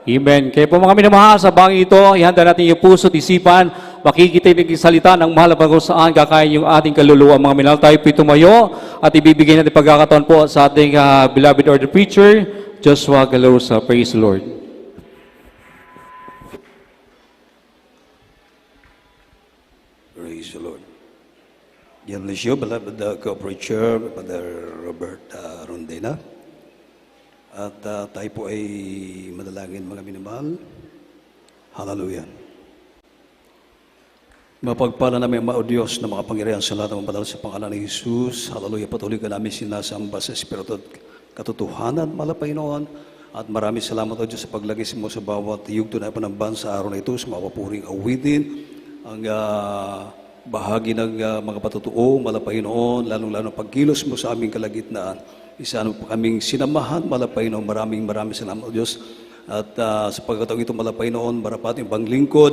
Amen. Kaya po mga minamahal, sa bangin ito, ihanda natin yung puso at isipan, makikinig ng salita ng mahal na kung saan kakain yung ating kaluluwa. Mga minamahal, tayo po tumayo at ibibigay natin pagkakataon po sa ating beloved order preacher, Joshua Galosa. Praise the Lord. Praise the Lord. God bless you, beloved co-preacher, Brother Robert Rondena. At tayo po ay manalangin mga minamahal. Hallelujah. Mapagpala namin ang mga Diyos na makapangyarihan sa lahat ng mga banal sa pangalan ni Jesus. Hallelujah. Patuloy ka namin sinasamba sa Espiritu at katotohanan, malapay noon. At maraming salamat o Diyos sa paglagis mo sa bawat yugto na panamban sa araw na ito, sa mga papuring awitin, ang bahagi ng mga patutuo, malapay noon, lalong-lalo pagkilos mo sa aming kalagitnaan. Isa mo po kaming sinamahan, malapay noon. Maraming salamat o Diyos. At sa pagkataong ito, malapay noon, marapat yung panglingkod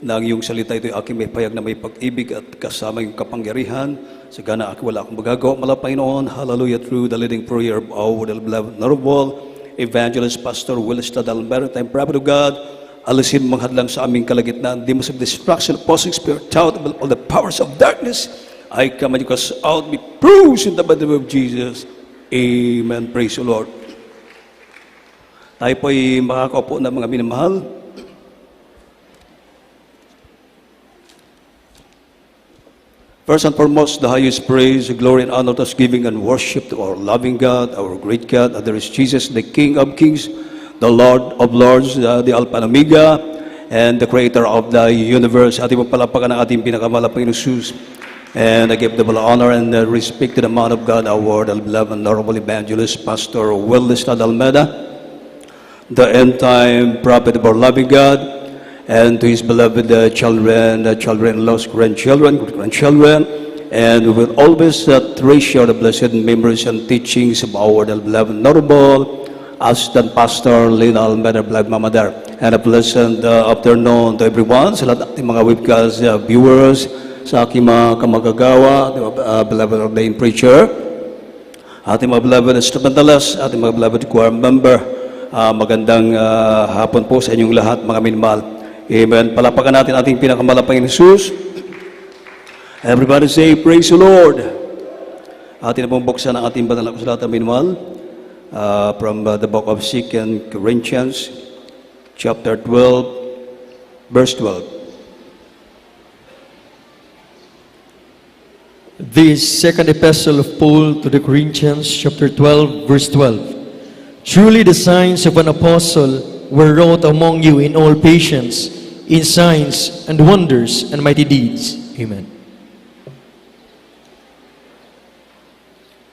na ang iyong salita ito ay aking may payag na may pag-ibig at kasama yung kapangyarihan. Sa gana, wala akong magagawa. Malapay noon, hallelujah, through the leading prayer of our beloved Honorable Evangelist Pastor Willis Tadalmer, time prophet of God, alisin mong hadlang sa aming kalagitnaan, demons of destruction, opposing spirit, out of all the powers of darkness. I come and you cast out, be bruised in the mighty name of Jesus. Amen. Praise the Lord. Tayo po ay makakaupo na mga minamahal. First and foremost, the highest praise, glory, and honor, thanksgiving, and worship to our loving God, our great God. And there is Jesus, the King of kings, the Lord of lords, the Alpha and Omega, and the Creator of the universe. Ating pagpalapakan ng ating pinakamalapang Jesus. And I give the honor and respect to the man of God, our beloved and honorable evangelist, Pastor Willis Tadalmeda, the end-time prophet of our loving God, and to his beloved children-in-laws, grandchildren, and we will always treasure the blessed memories and teachings of our beloved and honorable Assistant Pastor Lina Almeda, beloved Mama Dar. And a pleasant afternoon to everyone, sa lahat ng mga webcast viewers, sa aking mga kamagagawa, beloved ordained preacher, ating mga beloved instrumentalists, ating mga beloved choir member, magandang hapon po sa inyong lahat, mga minamahal. Amen. Palapakan natin ating pinakamalapang Jesus. Everybody say, praise the Lord. Atin na pong buksan ang ating banal na kasulatan, minamahal, from the book of 2 Corinthians, chapter 12, verse 12. This second epistle of Paul to the Corinthians, chapter 12, verse 12. Truly the signs of an apostle were wrought among you in all patience, in signs and wonders and mighty deeds. Amen.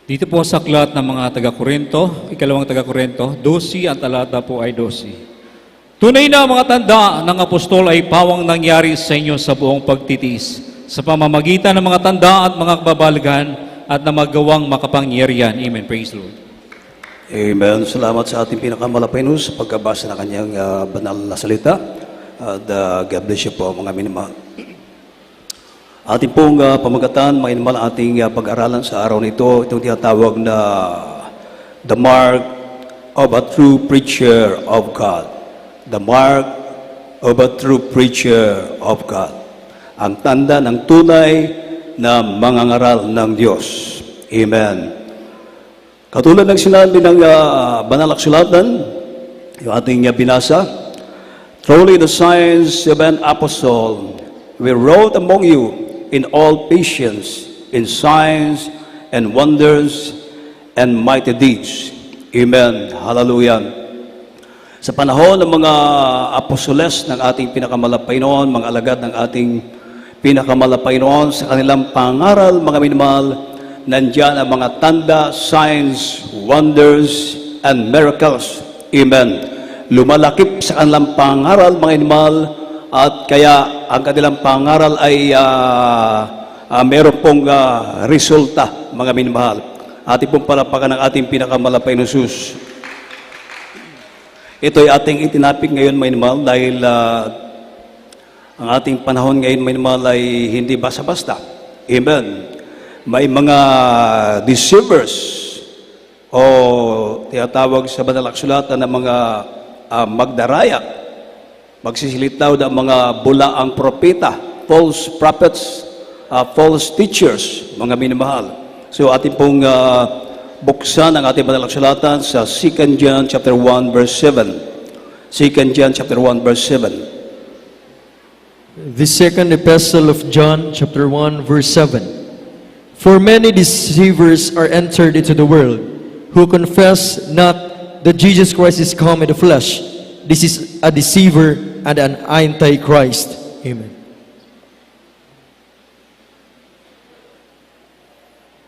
Dito po sa aklat ng mga taga-Korinto, ikalawang taga-Korinto, 12 ang talata po ay 12. Tunay na mga tanda ng apostol ay pawang nangyari sa inyo sa buong pagtitiis, sa pamamagitan ng mga tanda at mga kababalaghan at na magawang makapangyarihan. Amen. Praise the Lord. Amen. Salamat sa ating pinakamalapay sa pagkabasa ng kanyang banal na salita. At God bless you po, mga minamahal. Ating pong pamagatan, mga minamahal, ating pag-aralan sa araw nito, itong tinatawag na the mark of a true preacher of God. The mark of a true preacher of God. Ang tanda ng tunay na mangangaral ng Diyos. Amen. Katulad ng sinabi ng banal na kasulatan, yung ating binasa, truly the signs of an apostle we wrote among you in all patience, in signs and wonders and mighty deeds. Amen. Hallelujah. Sa panahon ng mga apostoles ng ating pinakamalapay noon, mga alagad ng ating pinakamalapay noon, sa kanilang pangaral, mga minamahal, nandiyan ang mga tanda, signs, wonders, and miracles. Amen. Lumalakip sa kanilang pangaral, mga minamahal, at kaya ang kanilang pangaral ay meron pong resulta, mga minamahal. Ating pong palapakan ng ating pinakamalapay na Jesus. Ito ay ating itinapik ngayon, mga minamahal, dahil ang ating panahon ngayon, may naman ay hindi basta-basta. Amen. May mga deceivers o tinatawag sa banal na kasulatan ng mga magdaraya, magsisilitaw ng mga bulaang propeta, false prophets, false teachers, mga minamahal. So atin pong buksan ang ating banal na kasulatan sa 2 John chapter 1 verse 7. 2 John chapter 1 verse 7. The second epistle of John, chapter 1, verse 7. For many deceivers are entered into the world, who confess not that Jesus Christ is come in the flesh. This is a deceiver and an antichrist. Amen.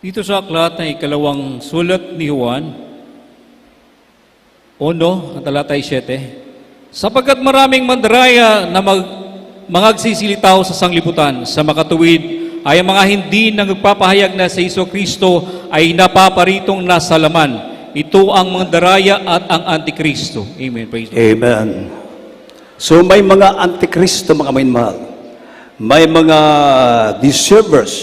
Dito sa aklat na ikalawang sulat ni Juan, 1, ang talatay 7, sapagkat maraming mandaraya na mangagsisilitaw sa sanglibutan, sa makatuwid ay ang mga hindi nagpapahayag na sa Kristo ay napaparitong nasa laman. Ito ang mandaraya at ang Antikristo. Amen. Praise the Lord. Amen. So may mga antikristo, mga minamahal. May mga deceivers.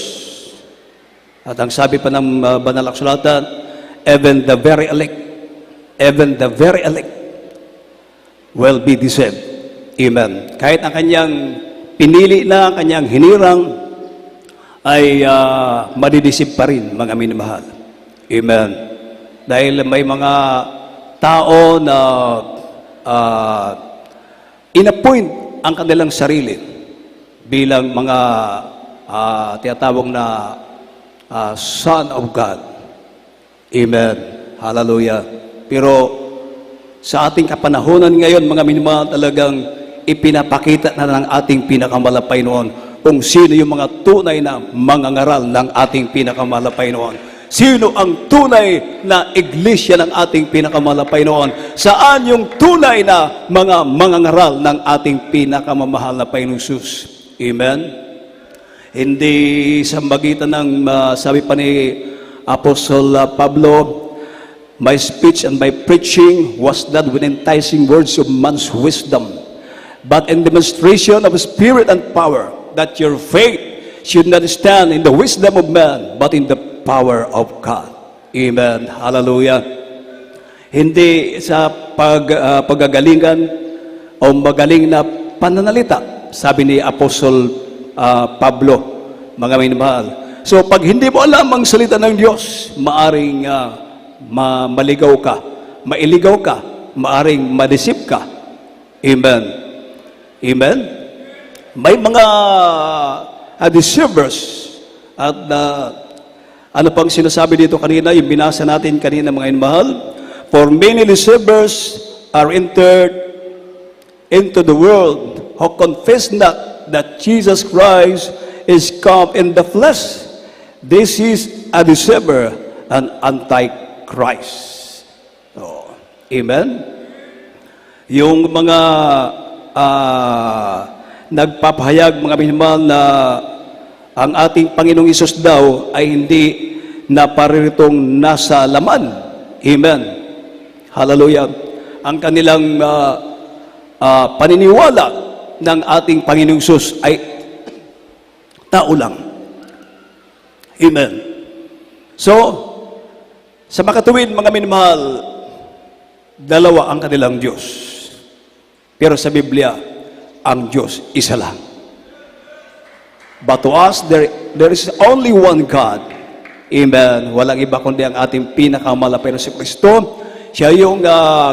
At ang sabi pa ng banal na kasulatan, even the very elect will be deceived. Amen. Kahit ang kanyang pinili na, kanyang hinirang, ay madidisip pa rin, mga minamahal. Amen. Dahil may mga tao na inappoint ang kanilang sarili bilang mga tinatawag na Son of God. Amen. Hallelujah. Pero sa ating kapanahonan ngayon, mga minamahal, talagang ipinapakita na ng ating pinakamalapay noon kung sino yung mga tunay na mangangaral ng ating pinakamalapay noon. Sino ang tunay na iglesia ng ating pinakamalapay noon? Saan yung tunay na mga mangangaral ng ating pinakamamahal na Panginoong Jesus? Amen? Hindi sa magitan ng, sabi pa ni Apostle Pablo, my speech and my preaching was not with enticing words of man's wisdom, but in demonstration of spirit and power, that your faith should not stand in the wisdom of man, but in the power of God. Amen. Hallelujah. Hindi sa paggagalingan o magaling na pananalita, sabi ni Apostle Pablo, mga minamahal. So pag hindi mo alam ang salita ng Diyos, maaring maligaw ka, mailigaw ka, maaring madisip ka. Amen. Amen? May mga deceivers at ano pang sinasabi dito kanina, yung binasa natin kanina, mga inmahal, for many deceivers are entered into the world who confess not that Jesus Christ is come in the flesh. This is a deceiver, an antichrist. Oh, amen? Yung mga nagpapahayag, mga minamahal, na ang ating Panginoong Isus daw ay hindi naparirtong nasa laman. Amen. Hallelujah. Ang kanilang paniniwala ng ating Panginoong Isus ay tao lang. Amen. So, sa makatuwid, mga minamahal, dalawa ang kanilang Diyos. Pero sa Biblia, ang Diyos isa lang. But to us, there is only one God. Amen. Walang iba kundi ang ating pinakamalapay na si Kristo. Siya yung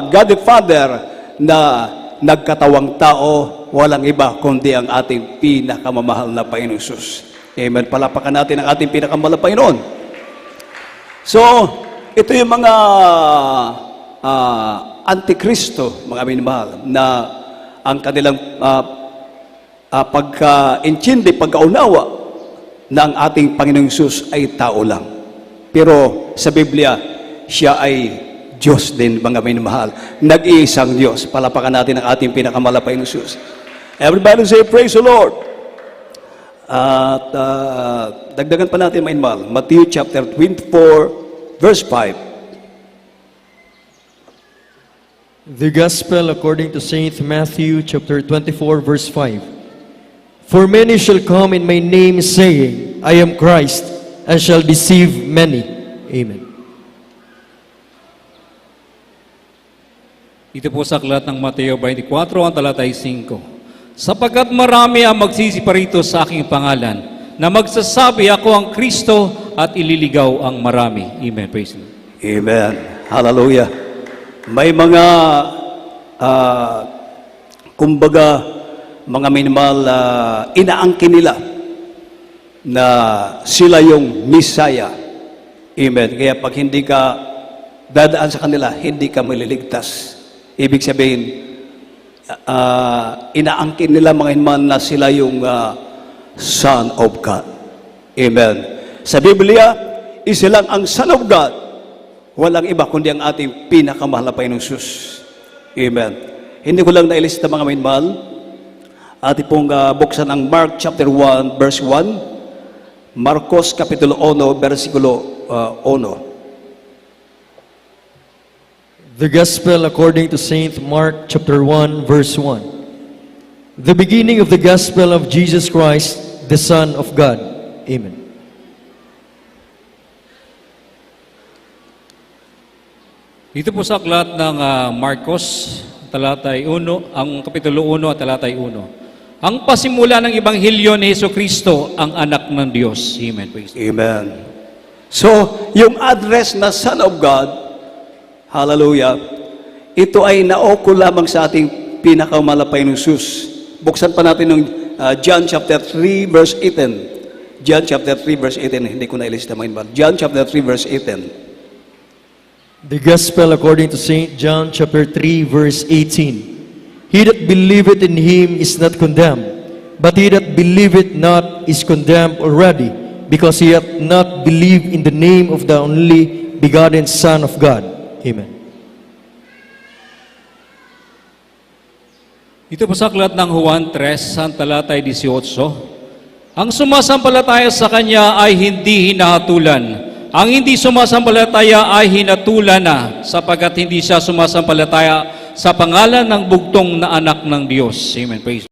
God the Father na nagkatawang tao. Walang iba kundi ang ating pinakamamahal na Panginoon Jesus. Amen. Palapakan natin ang ating pinakamamahal na Panginoon. So, ito yung mga antikristo, mga minamahal, na ang kanilang pagka-intindi, pagkaunawa ng ating Panginoong Jesus ay tao lang. Pero sa Biblia, siya ay Diyos din, mga minamahal. Nag-iisang Diyos. Palapakan natin ang ating pinakamalapay na Jesus. Everybody say, praise the Lord. At dagdagan pa natin, mga minamahal. Matthew chapter 24, verse 5. The Gospel according to Saint Matthew chapter 24 verse 5. For many shall come in my name saying, I am Christ, and shall deceive many. Amen. Ito po sa aklat ng Mateo 24, ang talatay 5. Sapagkat marami ang magsisiparito sa aking pangalan, na magsasabi ako ang Kristo at ililigaw ang marami. Amen. Praise the Lord. Amen. Hallelujah. May mga, kumbaga, mga minimal inaangkin nila na sila yung Messiah. Amen. Kaya pag hindi ka dadaan sa kanila, hindi ka maliligtas. Ibig sabihin, inaangkin nila mga inman na sila yung Son of God. Amen. Sa Biblia, isa lang ang Son of God. Walang iba kundi ang ating pinakamahal na Panginoong Jesus. Amen. Hindi ko lang nailista mga minmahal. Ating pong buksan ang Mark chapter 1, verse 1. Marcos kapitulo 1, versikulo 1. The Gospel according to Saint Mark chapter 1 verse 1. The beginning of the Gospel of Jesus Christ, the Son of God. Amen. Dito po sa aklat ng Marcos, talatay 1, ang kapitulo 1 at talatay 1. Ang pasimula ng Ebanghelyo ni Jesucristo, ang anak ng Diyos. Amen. Praise the Lord. Amen. So, yung address na Son of God, hallelujah, ito ay naoko lamang sa ating pinakamalapay ng Jesus. Buksan pa natin ng John chapter 3 verse 18. John chapter 3 verse 18. Hindi ko na-ilista mga inbal. John chapter 3 verse 18. The Gospel according to Saint John chapter 3 verse 18. He that believeth in him is not condemned, but he that believeth not is condemned already, because he hath not believed in the name of the only begotten Son of God. Amen. Ito po sa aklat ng Juan 3, ang talatay 18. Ang sumasampalataya sa Kanya ay hindi hinahatulan. Ang hindi sumasampalataya ay hinatulan na, sapagkat hindi siya sumasampalataya sa pangalan ng bugtong na anak ng Diyos. Amen. Praise